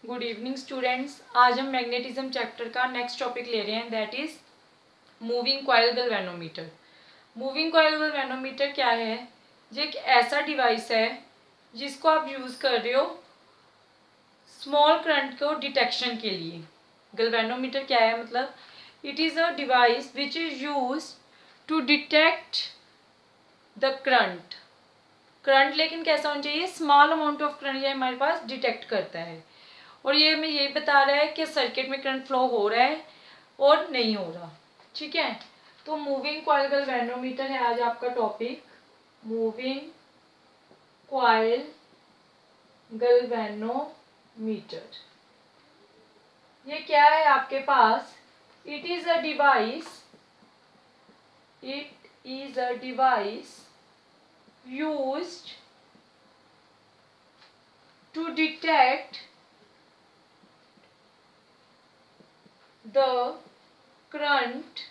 Good evening students. आज हम magnetism chapter का नेक्स्ट टॉपिक ले रहे हैं, that is moving coil galvanometer. Moving coil galvanometer क्या है? ये एक ऐसा डिवाइस है जिसको आप यूज़ कर रहे हो स्मॉल करंट को डिटेक्शन के लिए। गैल्वेनोमीटर क्या है? मतलब it is a device which is use to detect the current, लेकिन कैसा होना चाहिए? स्मॉल अमाउंट ऑफ करंट ये हमारे पास डिटेक्ट करता है। और ये हमें यही बता रहा है कि सर्किट में करंट फ्लो हो रहा है और नहीं हो रहा। ठीक है, तो मूविंग कॉइल गैल्वेनोमीटर है आज आपका टॉपिक। मूविंग कॉइल गैल्वेनोमीटर ये क्या है आपके पास? It is a device used to detect the current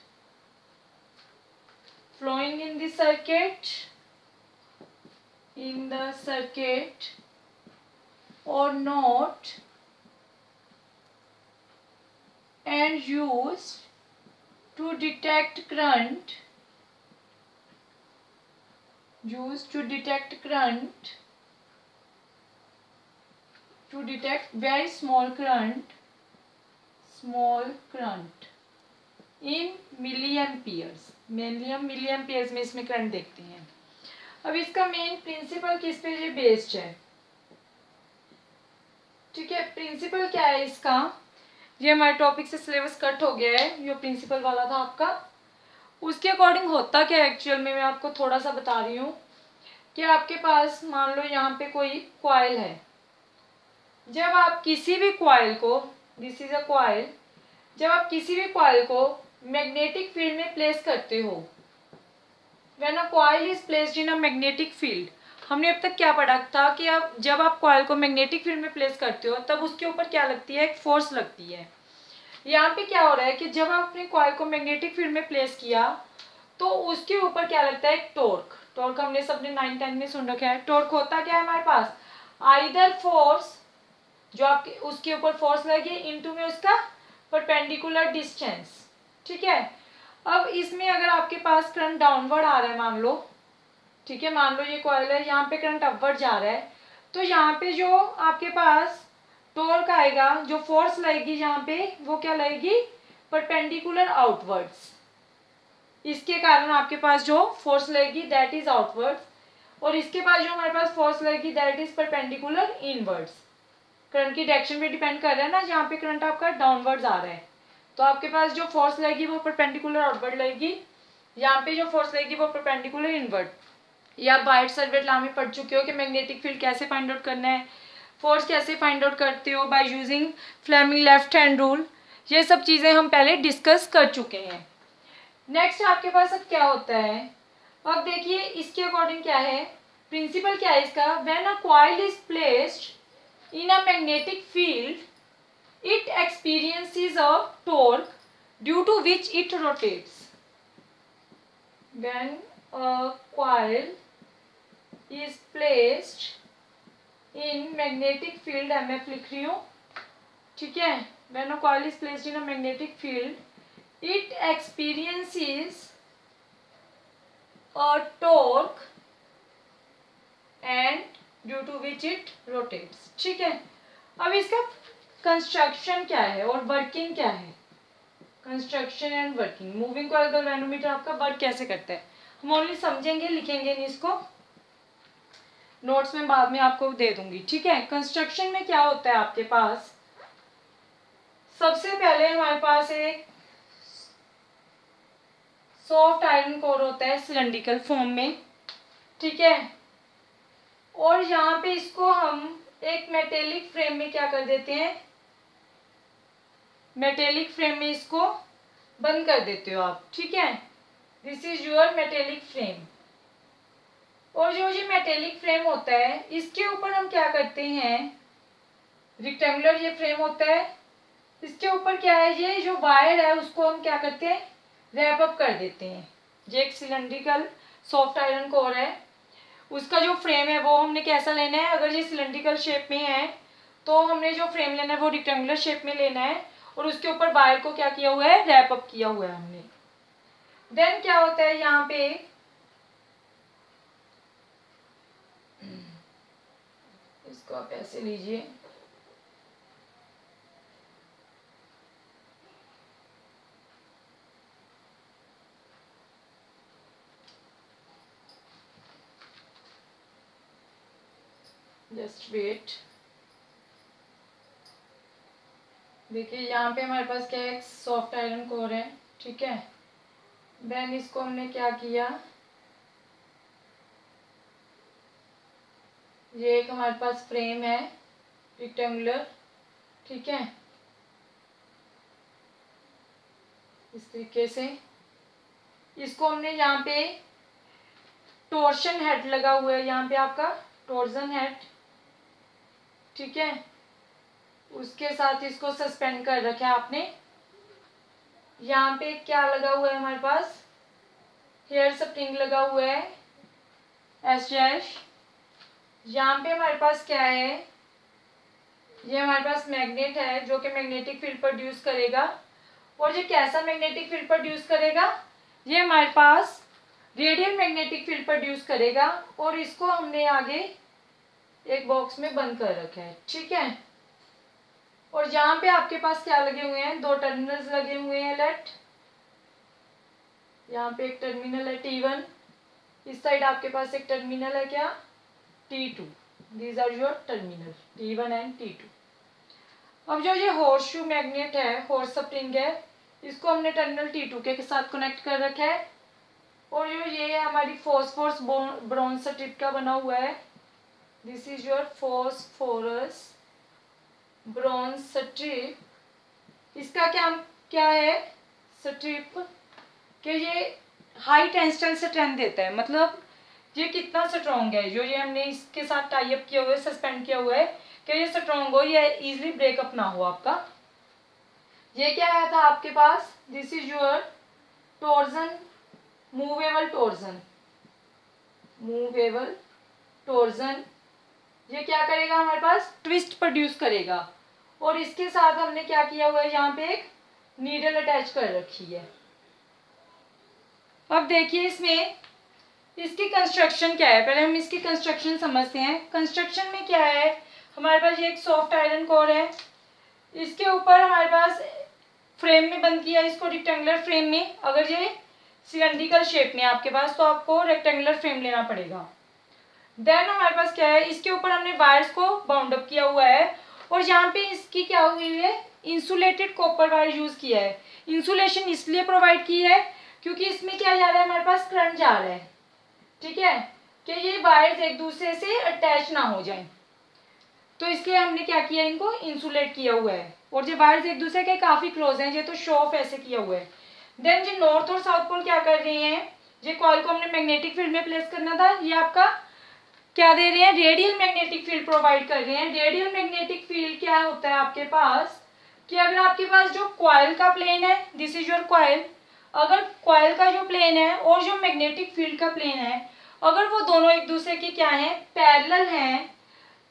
flowing in the circuit or not, and used to detect current to detect very small current in milliamperes। मिलीएम्पियर्स में इसमें current देखते हैं। अब इसका मेन प्रिंसिपल किस पे ये बेस्ड है? ठीक है, प्रिंसिपल क्या है इसका? ये हमारे टॉपिक से सिलेबस कट हो गया है, जो प्रिंसिपल वाला था आपका। उसके अकॉर्डिंग होता क्या है एक्चुअल में, मैं आपको थोड़ा सा बता रही हूँ कि आपके पास मान लो यहाँ पे कोई कॉइल है। जब आप किसी भी कॉइल को, दिस इज अ कॉइल, जब आप किसी भी कॉइल को मैग्नेटिक फील्ड में प्लेस करते हो, when a coil is placed in a magnetic field, हमने अब तक क्या पढ़ा था कि अब जब आप कॉइल को मैग्नेटिक फील्ड में प्लेस करते हो तब उसके ऊपर क्या लगती है? एक फोर्स लगती है। यहाँ पे क्या हो रहा है कि जब आप अपने कॉइल को मैग्नेटिक फील्ड में प्लेस किया तो उसके ऊपर क्या लगता है? एक टॉर्क हमने सबने 9-10 में सुन रखा है। टॉर्क होता क्या है हमारे पास? आइदर फोर्स जो आपके उसके ऊपर फोर्स लगे इनटू में उसका परपेंडिकुलर डिस्टेंस। ठीक है, अब इसमें अगर आपके पास करंट डाउनवर्ड आ रहा है मान लो, ठीक है, मान लो ये कॉइल है, यहाँ पे करंट अपवर्ड जा रहा है, तो यहाँ पे जो आपके पास टॉर्क आएगा, जो फोर्स लगेगी यहाँ पे, वो क्या लगेगी? Perpendicular outwards. इसके कारण आपके पास जो फोर्स लगेगी दैट इज आउटवर्ड्स, और इसके पास जो हमारे पास फोर्स लगेगी that is perpendicular inwards. Current की डायरेक्शन पे डिपेंड कर रहा है ना, जहाँ पे करंट आपका डाउनवर्ड्स आ रहा है तो आपके पास जो फोर्स लगेगी वो परपेंडिकुलर आउटवर्ड लगेगी, यहाँ पे जो फोर्स लगेगी वो परपेंडिकुलर इनवर्ड। या बाइट सर्वेट लॉ में पढ़ चुके हो कि मैग्नेटिक फील्ड कैसे फाइंड आउट करना है, फोर्स कैसे फाइंड आउट करते हो by using Fleming left hand rule. ये सब चीज़ें हम पहले डिस्कस कर चुके हैं। नेक्स्ट आपके पास अब क्या होता है? अब देखिए इसके अकॉर्डिंग क्या है, प्रिंसिपल क्या है इसका? When a coil is placed in a magnetic field it experiences a torque due to which it rotates. When a coil is placed in magnetic field, मैं लिख रही हूँ, ठीक है, when a coil is placed in a magnetic field, it experiences a torque and due to which it rotates. ठीक है, अब इसका कंस्ट्रक्शन क्या है और वर्किंग क्या है? Construction and working. Moving coil galvanometer आपका वर्क कैसे करता है हम ओनली समझेंगे, लिखेंगे नहीं इसको, नोट्स में बाद में आपको दे दूंगी। ठीक है, कंस्ट्रक्शन में क्या होता है आपके पास? सबसे पहले हमारे पास एक सॉफ्ट आयरन कोर होता है सिलेंड्रिकल फॉर्म में, ठीक है, और यहाँ पे इसको हम एक मेटेलिक फ्रेम में क्या कर देते हैं? मेटेलिक फ्रेम में इसको बंद कर देते हो आप। ठीक है, this is your metallic frame. और जो ये मेटेलिक फ्रेम होता है इसके ऊपर हम क्या करते हैं? रेक्टेंगुलर ये फ्रेम होता है, इसके ऊपर क्या है? ये जो वायर है उसको हम क्या करते हैं? रैप अप कर देते हैं। ये एक सिलेंड्रिकल सॉफ्ट आयरन कोर है, उसका जो फ्रेम है वो हमने कैसा लेना है? अगर ये सिलेंड्रिकल शेप में है तो हमने जो फ्रेम लेना है वो रेक्टेंगुलर शेप में लेना है और उसके ऊपर वायर को क्या किया हुआ है, रैप अप किया हुआ है हमने। देन क्या होता है यहाँ पे, इसको आप ऐसे लीजिए, जस्ट वेट। देखिए यहाँ पे हमारे पास क्या है, एक सॉफ्ट आयरन कोर है, ठीक है। देन इसको हमने क्या किया, ये एक हमारे पास फ्रेम है रेक्टेंगुलर, ठीक है, इस तरीके से। इसको हमने यहाँ पे टॉर्शन हेड लगा हुआ है, यहाँ पे आपका टॉर्जन हेड, ठीक है, उसके साथ इसको सस्पेंड कर रखा है आपने। यहाँ पे क्या लगा हुआ है हमारे पास, हेयर स्प्रिंग लगा हुआ है एस डैश। यहाँ पे हमारे पास क्या है, ये हमारे पास मैग्नेट है जो कि मैग्नेटिक फील्ड प्रोड्यूस करेगा। और ये कैसा मैग्नेटिक फील्ड प्रोड्यूस करेगा, ये हमारे पास रेडियल मैग्नेटिक फील्ड प्रोड्यूस करेगा। और इसको हमने आगे एक बॉक्स में बंद कर रखा है, ठीक है। और यहाँ पे आपके पास क्या लगे हुए हैं, दो टर्मिनल्स लगे हुए हैं लेट, यहाँ पे एक टर्मिनल है T1, इस साइड आपके पास एक टर्मिनल है क्या, T2। These are your terminal T1 and T2। अब जो ये हॉर्स शू मैग्नेट है, हॉर्स स्प्रिंग है, इसको हमने टर्मिनल T2 के साथ कनेक्ट कर रखा है। और जो ये है हमारी फॉस्फोरस ब्रॉन्ज स्ट्रिप का बना हुआ है, this is your phosphorus bronze strip. इसका क्या है स्ट्रिप, कि ये हाई टेंसाइल स्ट्रेंथ देता है, मतलब ये कितना स्ट्रॉन्ग है, जो ये हमने इसके साथ टाई अप किया हुआ है, सस्पेंड किया हुआ है, कि ये स्ट्रॉन्ग हो, ये इजीली ब्रेकअप ना हो आपका। ये क्या आया था आपके पास, this is your torsion, movable torsion, movable torsion. ये क्या करेगा हमारे पास, ट्विस्ट प्रोड्यूस करेगा। और इसके साथ हमने क्या किया हुआ है, यहाँ पे एक नीडल अटैच कर रखी है। अब देखिए इसमें इसकी कंस्ट्रक्शन क्या है, पहले हम इसकी कंस्ट्रक्शन समझते हैं। कंस्ट्रक्शन में क्या है, हमारे पास ये एक सॉफ्ट आयरन कोर है, इसके ऊपर हमारे पास फ्रेम में बंद किया इसको, रेक्टेंगुलर फ्रेम में। अगर ये सिलेंड्रिकल शेप में आपके पास तो आपको रेक्टेंगुलर फ्रेम लेना पड़ेगा। देन हमारे पास क्या है, इसके ऊपर हमने वायर्स को बाउंड अप किया हुआ है। और यहाँ पे इसकी क्या हुई है, इंसुलेटेड कॉपर वायर यूज किया है। इंसुलेशन इसलिए प्रोवाइड की है क्योंकि इसमें क्या जा रहा है, हमारे पास करंट जा रहा है, ठीक है, कि ये वायर्स एक दूसरे से अटैच ना हो जाएं, तो इसलिए हमने क्या किया, इनको इंसुलेट किया हुआ है। और जो वायर्स एक दूसरे के काफी क्लोज हैं, ये तो शो ऑफ ऐसे किया हुआ है। देन जो नॉर्थ और साउथ पोल क्या कर रहे हैं, ये कॉइल को हमने मैग्नेटिक फील्ड में प्लेस करना था, ये आपका क्या दे रहे हैं, रेडियल मैग्नेटिक फील्ड प्रोवाइड कर रहे हैं। रेडियल मैग्नेटिक फील्ड क्या होता है आपके पास, कि अगर आपके पास जो कॉइल का प्लेन है, दिस इज योर कॉइल, अगर कॉइल का जो प्लेन है और जो मैग्नेटिक फील्ड का प्लेन है, अगर वो दोनों एक दूसरे के क्या हैं, पैरेलल हैं,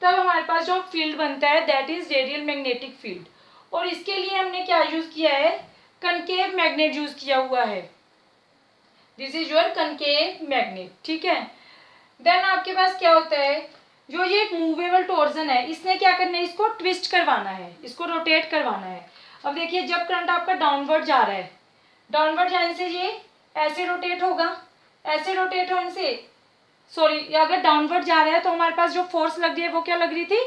तब हमारे पास जो फील्ड बनता है that is radial magnetic field. और इसके लिए हमने क्या यूज किया है, कनकेव मैग्नेट यूज किया हुआ है, this is your concave magnet, ठीक है। देन आपके पास क्या होता है, जो ये एक मूवेबल टॉर्जन है, इसने क्या करना है, इसको ट्विस्ट करवाना है, इसको रोटेट करवाना है। अब देखिए जब करंट आपका डाउनवर्ड जा रहा है, डाउनवर्ड जाने से ये ऐसे रोटेट होगा, ऐसे रोटेट होने से सॉरी, अगर डाउनवर्ड जा रहा है तो हमारे पास जो फोर्स लग रही है वो क्या लग रही थी,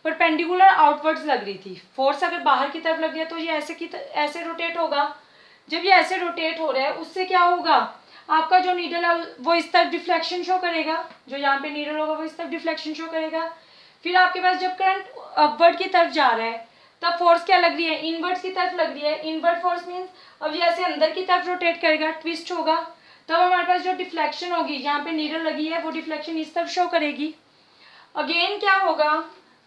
परपेंडिकुलर आउटवर्ड्स लग रही थी। फोर्स अगर बाहर की तरफ लग रही है तो ये ऐसे रोटेट होगा। जब ये ऐसे रोटेट हो रहा है उससे क्या होगा, आपका जो नीडल है वो इस तरफ डिफ्लेक्शन शो करेगा, जो यहाँ पे नीडल होगा वो इस तरफ डिफ्लेक्शन शो करेगा। फिर आपके पास जब करंट अपवर्ड की तरफ जा रहा है तब फोर्स क्या लग रही है, इनवर्ड की तरफ लग रही है। इनवर्ड फोर्स मीन्स अब ये ऐसे अंदर की तरफ रोटेट करेगा, ट्विस्ट होगा, तब हमारे पास जो डिफ्लेक्शन होगी, यहाँ पे नीडल लगी है वो डिफ्लेक्शन इस तरफ शो करेगी। अगेन क्या होगा,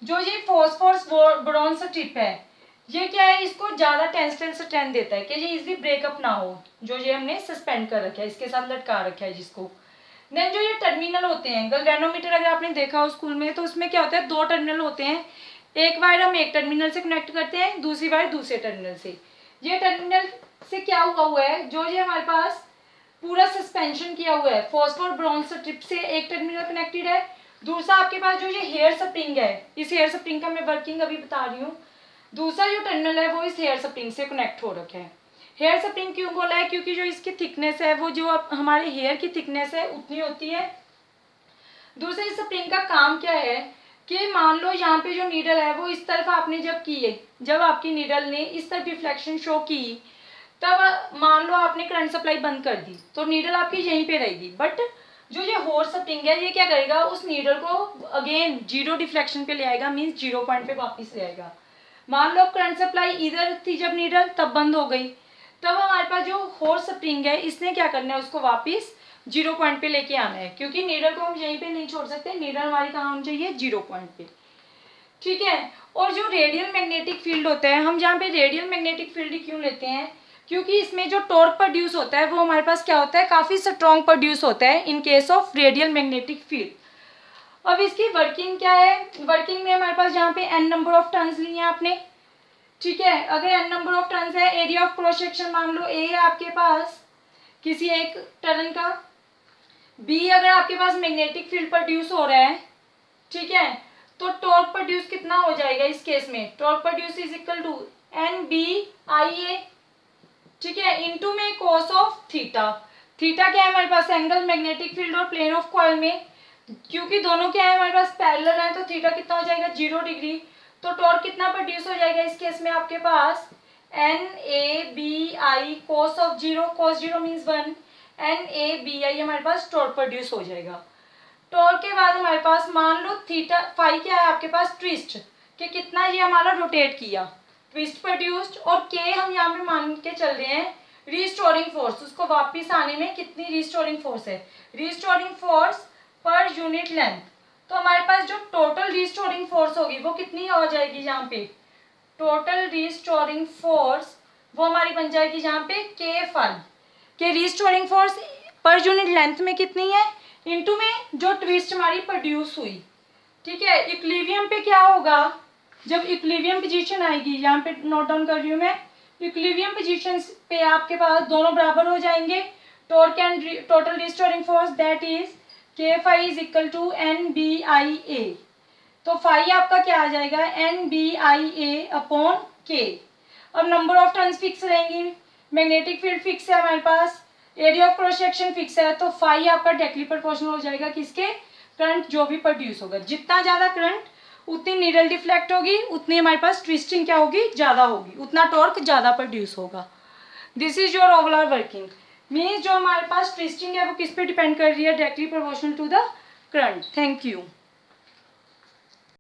जो ये फॉस्फोरस ब्रॉन्ज स्ट्रिप है, ये क्या है, इसको ज्यादा टेंसाइल स्ट्रेंथ देता है कि ये इजीली ब्रेकअप ना हो, जो ये हमने सस्पेंड कर रखा है, इसके साथ लटका रखा है जिसको। देन जो ये टर्मिनल होते हैं, गैल्वेनोमीटर अगर आपने देखा हो स्कूल में, तो उसमें क्या होता है, दो टर्मिनल होते हैं, एक वायर हम एक टर्मिनल से कनेक्ट करते हैं, दूसरी वायर दूसरे टर्मिनल से। ये टर्मिनल से क्या हुआ है, जो ये हमारे पास पूरा सस्पेंशन किया हुआ है फॉस्फोर ब्रॉन्ज स्ट्रिप से एक टर्मिनल कनेक्टेड है, दूसरा आपके पास जो ये हेयर स्प्रिंग है, इस हेयर स्प्रिंग का मैं वर्किंग अभी बता रही हूँ, दूसरा जो टर्मिनल है वो इस हेयर स्प्रिंग से कनेक्ट हो रखा है। हेयर स्प्रिंग क्यों बोला है, क्योंकि जो इसकी थिकनेस है वो जो हमारे हेयर की थिकनेस है उतनी होती है। दूसरे स्प्रिंग का काम क्या है कि मान लो यहाँ पे जो नीडल है वो इस तरफ आपने जब की है, जब आपकी नीडल ने इस तरफ डिफ्लेक्शन शो की, तब मान लो आपने करंट सप्लाई बंद कर दी तो नीडल आपकी यहीं पे रहेगी, बट जो ये होर्स स्प्रिंग है ये क्या करेगा, उस नीडल को अगेन जीरो डिफ्लेक्शन पे ले आएगा, मीन्स जीरो पॉइंट पे वापस ले आएगा। मान लो करंट सप्लाई इधर थी जब नीडल, तब बंद हो गई, तब हमारे पास जो होर्स स्प्रिंग है इसने क्या करना है, उसको वापस जीरो पॉइंट पे लेके आना है, क्योंकि नीडल को हम यहीं पे नहीं छोड़ सकते, नीडल हमारी कहाँ होनी चाहिए, जीरो पॉइंट पे। ठीक है। और जो रेडियल मैग्नेटिक फील्ड होता है, हम जहाँ पे रेडियल मैग्नेटिक फील्ड क्यों लेते हैं, क्योंकि इसमें जो टॉर्क प्रोड्यूस होता है वो हमारे पास क्या होता है, काफ़ी स्ट्रॉन्ग प्रोड्यूस होता है in case of radial magnetic field. अब इसकी वर्किंग क्या है, वर्किंग में हमारे पास यहाँ पे एन नंबर ऑफ टर्न्स लिए हैं आपने। ठीक है, अगर एन नंबर ऑफ टर्न्स है, एरिया ऑफ क्रॉस सेक्शन मान लो ए है आपके पास किसी एक टर्न का, बी अगर आपके पास मैग्नेटिक फील्ड प्रोड्यूस हो रहा है, ठीक है, तो टॉर्क प्रोड्यूस कितना हो जाएगा इस केस में, torque produce is equal to N B I A, ठीक है, इनटू में cos ऑफ थीटा। थीटा क्या है हमारे पास, एंगल मैग्नेटिक फील्ड और प्लेन ऑफ कॉइल में, क्योंकि दोनों क्या है हमारे पास पैरेलल है, तो थीटा कितना हो जाएगा, 0 डिग्री। तो टॉर्क कितना प्रोड्यूस हो जाएगा इस केस में आपके पास, N A B I cos of zero, cos zero means 1, N A B I हमारे पास टॉर्क प्रोड्यूस हो जाएगा। टॉर्क के बाद हमारे पास मान लो थीटा फाई क्या है आपके पास, ट्विस्ट कि कितना ये हमारा रोटेट किया, ट्विस्ट प्रोड्यूस्ड, और के हम यहाँ पे मान के चल रहे हैं रिस्टोरिंग फोर्स, उसको वापस आने में कितनी रिस्टोरिंग फोर्स है, restoring force per unit length. तो हमारे पास जो टोटल रिस्टोरिंग फोर्स होगी वो कितनी आ जाएगी, यहाँ पे टोटल रिस्टोरिंग फोर्स वो हमारी बन जाएगी यहाँ पे के फाई, के restoring force per unit length में कितनी है, इनटू में जो ट्विस्ट हमारी प्रोड्यूस हुई। ठीक है, इक्विलिब्रियम पे क्या होगा, जब इक्विलिब्रियम पोजीशन आएगी, यहाँ पे नोट डाउन कर रही हूँ मैं, इक्विलिब्रियम पोजीशन पे आपके पास दोनों बराबर हो जाएंगे, torque and total restoring force that is k phi is equal to N B I A. तो फाई आपका क्या आ जाएगा, N B I A upon k. अब नंबर ऑफ टर्न्स फिक्स रहेंगी, मैग्नेटिक फील्ड फिक्स है हमारे पास, area of cross section fixed है, तो फाई आपका डायरेक्टली प्रोपोर्शनल हो जाएगा किसके, करंट जो भी प्रोड्यूस होगा, जितना ज़्यादा करंट उतनी नीडल डिफ्लेक्ट होगी, उतनी हमारे पास ट्विस्टिंग क्या होगी, ज़्यादा होगी, उतना टॉर्क ज़्यादा प्रोड्यूस होगा। This is your overall working, means जो हमारे पास ट्विस्टिंग है वो किस पे डिपेंड कर रही है, directly proportional to the current. Thank you.